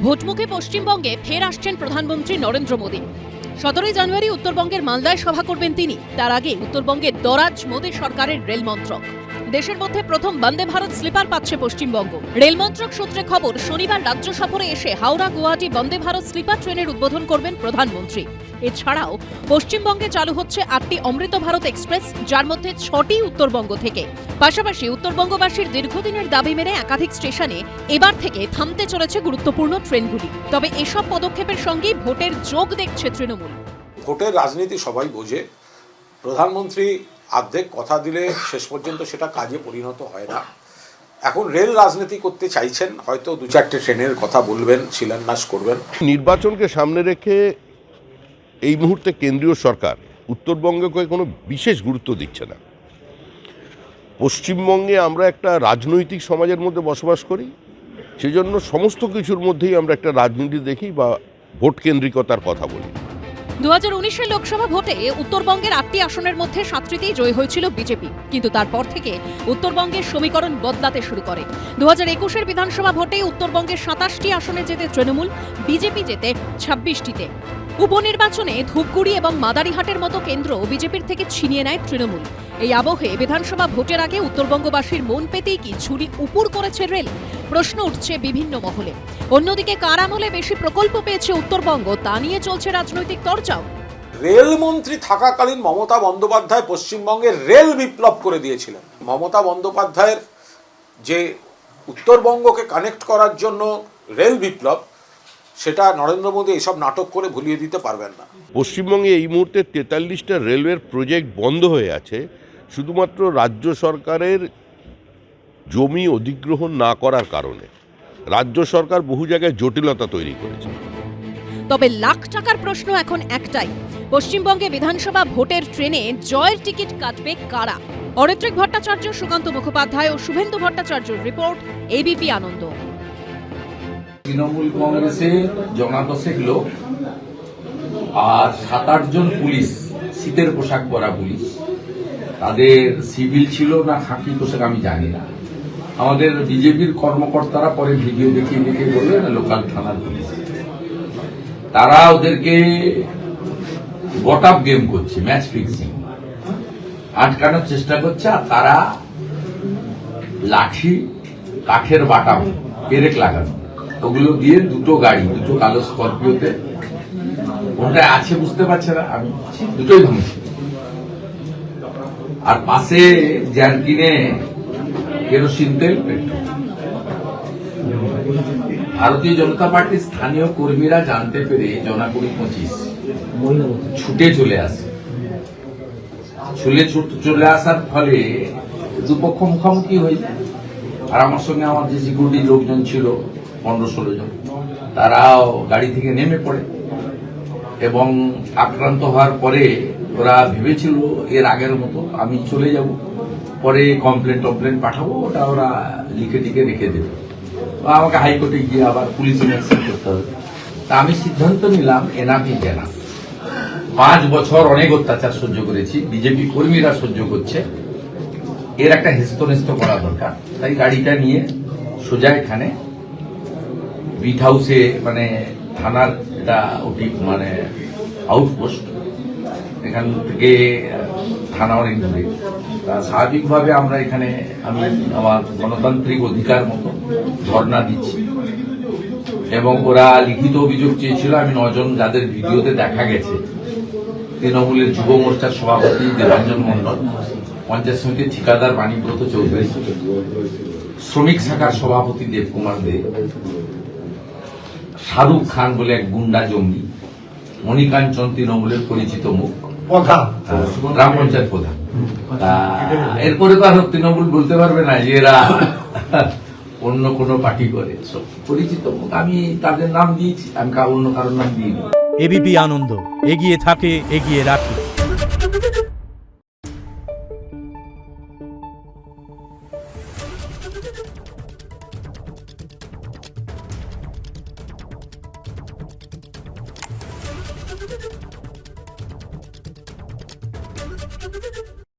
ভোটমুখে পশ্চিমবঙ্গে ফের আসছেন প্রধানমন্ত্রী নরেন্দ্র মোদী। 17 জানুয়ারি উত্তরবঙ্গের মালদায় সভা করবেন তিনি। তার আগে উত্তরবঙ্গে দরাজ মোদী সরকারের রেল মন্ত্রক। দেশের মধ্যে প্রথম বন্দে ভারত স্লিপার পাচ্ছে পশ্চিমবঙ্গ। রেল মন্ত্রক সূত্রে খবর, শনিবার রাজ্য সফরে এসে হাওড়া গুয়াহাটি বন্দে ভারত স্লিপার ট্রেনের উদ্বোধন করবেন প্রধানমন্ত্রী। এছাড়াও পশ্চিমবঙ্গে চালু হচ্ছে 8টি অমৃত ভারত এক্সপ্রেস, যার মধ্যে 6টি উত্তরবঙ্গ থেকে। পাশাপাশি উত্তরবঙ্গবাসীর দীর্ঘদিনের দাবি মেনে একাধিক স্টেশনে এবার থেকে থামতে চলেছে গুরুত্বপূর্ণ ট্রেনগুলি। তবে এসব পদক্ষেপের সঙ্গেই ভোটের যোগ দেখছে তৃণমূল। ভোটের রাজনীতি সবাই বোঝে। প্রধানমন্ত্রী অর্ধেক কথা দিলে শেষ পর্যন্ত সেটা কাজে পরিণত হয় না। এখন রেল রাজনীতি করতে চাইছেন, হয়তো 2-4টে ট্রেনের কথা বলবেন, শিলান্যাস করবেন। নির্বাচনকে সামনে রেখে এই মুহূর্তে কেন্দ্রীয় সরকার উত্তরবঙ্গকে কোনো বিশেষ গুরুত্ব দিচ্ছে না। পশ্চিমবঙ্গে আমরা একটা রাজনৈতিক সমাজের মধ্যে বসবাস করি, সেজন্য সমস্ত কিছুর মধ্যেই আমরা একটা রাজনীতি দেখি বা ভোট কেন্দ্রিকতার কথা বলি। 2019-এর লোকসভা ভোটে উত্তরবঙ্গের 8টি আসনের মধ্যে 7টিতেই জয়ী হয়েছিল বিজেপি, কিন্তু তারপর থেকে উত্তরবঙ্গের সমীকরণ বদলাতে শুরু করে। 2021-এর বিধানসভা ভোটে উত্তরবঙ্গের 27টি আসনে জেতে তৃণমূল, বিজেপি জেতে 26টিতে। উপনির্বাচনে ধূপগুড়ি এবং মাদারিহাটের মতো কেন্দ্র বিজেপির থেকে ছিনিয়ে নেয় তৃণমূল। এই আবহে বিধানসভা ভোটের আগে উত্তরবঙ্গবাসীর মন পেতেই কি ঝুড়ি উপর করেছে রেল? প্রশ্ন উঠছে বিভিন্ন মহলে। অন্যদিকে কার আমলে বেশি প্রকল্প পেয়েছে উত্তরবঙ্গ, তা নিয়ে চলছে রাজনৈতিক চর্চাও। রেলমন্ত্রী থাকাকালীন মমতা বন্দ্যোপাধ্যায় পশ্চিমবঙ্গে রেল বিপ্লব করে দিয়েছিলেন। মমতা বন্দ্যোপাধ্যায়ের যে উত্তরবঙ্গকে কানেক্ট করার জন্য রেল বিপ্লব, সেটা নরেন্দ্র মোদী এসব নাটক করে ভুলিয়ে দিতে পারবেন না। পশ্চিমবঙ্গে এই মুহূর্তে 43টা রেলওয়ের প্রজেক্ট বন্ধ হয়ে আছে, শুধুমাত্র রাজ্য সরকারের জমি অধিগ্রহণ না করার কারণে। রাজ্য সরকার বহু জায়গায় জটিলতা তৈরি করেছে। তবে লাখ টাকার প্রশ্ন এখন একটাই, পশ্চিমবঙ্গে বিধানসভা ভোটের ট্রেনে জয়ের টিকিট কাটবে কারা? অরিত্রিক ভট্টাচার্য, সুকান্ত মুখোপাধ্যায় ও শুভেন্দু ভট্টাচার্যের রিপোর্ট, এবিপি আনন্দ। তৃণমূল কংগ্রেসে জনাদশেক লোক আর 7-8 জন পুলিশ, শীতের পোশাক পরা পুলিশ, তাদের সিভিল ছিল না খাকি পোশাক আমি জানি না। আমাদের বিজেপির কর্মকর্তারা পরে ভিডিও দেখিয়ে দেখিয়ে বললেন লোকাল থানার পুলিশ। তারা ওদেরকে গট আপ গেম করছে, ম্যাচ ফিক্সিং, আটকানোর চেষ্টা করছে। আর তারা লাঠি, কাঠের বাটা, পেরেক লাগানো, ওগুলো দিয়ে দুটো গাড়ি, দুটো কালো স্করপিওতে, কোনটা আছে বুঝতে পারছে না, আমি দুটোই ভাঙছি। আর পাশে জ্যারকিনে কেরোসিন তেল, পেট্রোল। ভারতীয় জনতা পার্টির স্থানীয় কর্মীরা জানতে পেরে জনা 20-25 ছুটে চলে আসে। চলে আসার ফলে দুপক্ষ মুখোমুখি হয়ে যায়। আর আমার সঙ্গে আমার যে সিকিউরিটি লোকজন ছিল 15-16 জন, তারাও গাড়ি থেকে নেমে পড়ে এবং আক্রান্ত হওয়ার পরে ওরা ভেবেছিল এর আগের মতো আমি চলে যাব, পরে কমপ্লেন পাঠাবো, ওটা ওরা লিখে টিকে রেখে দেবে, আমাকে হাইকোর্টে গিয়ে আবার পুলিশ ইনঅ্যাকশন করতে হবে। তা আমি সিদ্ধান্ত নিলাম এনাফ ইজ এনাফ। 5 বছর অনেক অত্যাচার সহ্য করেছি, বিজেপি কর্মীরা সহ্য করছে, এর একটা হেস্তনেস্ত করা দরকার। তাই গাড়িটা নিয়ে সোজা এখানে বিট হাউসে, মানে থানার এটা ওটি মানে আউটপোস্ট, এখান থেকে থানা অনেক দূরে। তা স্বাভাবিকভাবে আমরা এখানে, আমি আমার গণতান্ত্রিক অধিকার মতো ধর্ণা দিচ্ছি। এবং ওরা লিখিত অভিযোগ চেয়েছিল, আমি 9 জন যাদের ভিডিওতে দেখা গেছে, তৃণমূলের যুব মোর্চার সভাপতি দেবাঞ্জন মন্ডল, পঞ্চায়েত সমিতির ঠিকাদার বাণীব্রত চৌধুরী, শ্রমিক শাখার সভাপতি দেবকুমার দে, শাহরুখ খান বলে এক গুন্ডা জঙ্গি, মণিকাঞ্চন তৃণমূলের পরিচিত মুখ, গ্রাম পঞ্চায়েত প্রধান। এরপরে তো আর তৃণমূল বলতে পারবে না যে এরা অন্য কোনো পার্টি করে, সব পরিচিত মুখ। আমি তাদের নাম দিয়েছি, আমি অন্য কারোর নাম দিইনি। এবিপি আনন্দ, এগিয়ে থাকে, এগিয়ে রাখে। Thank you.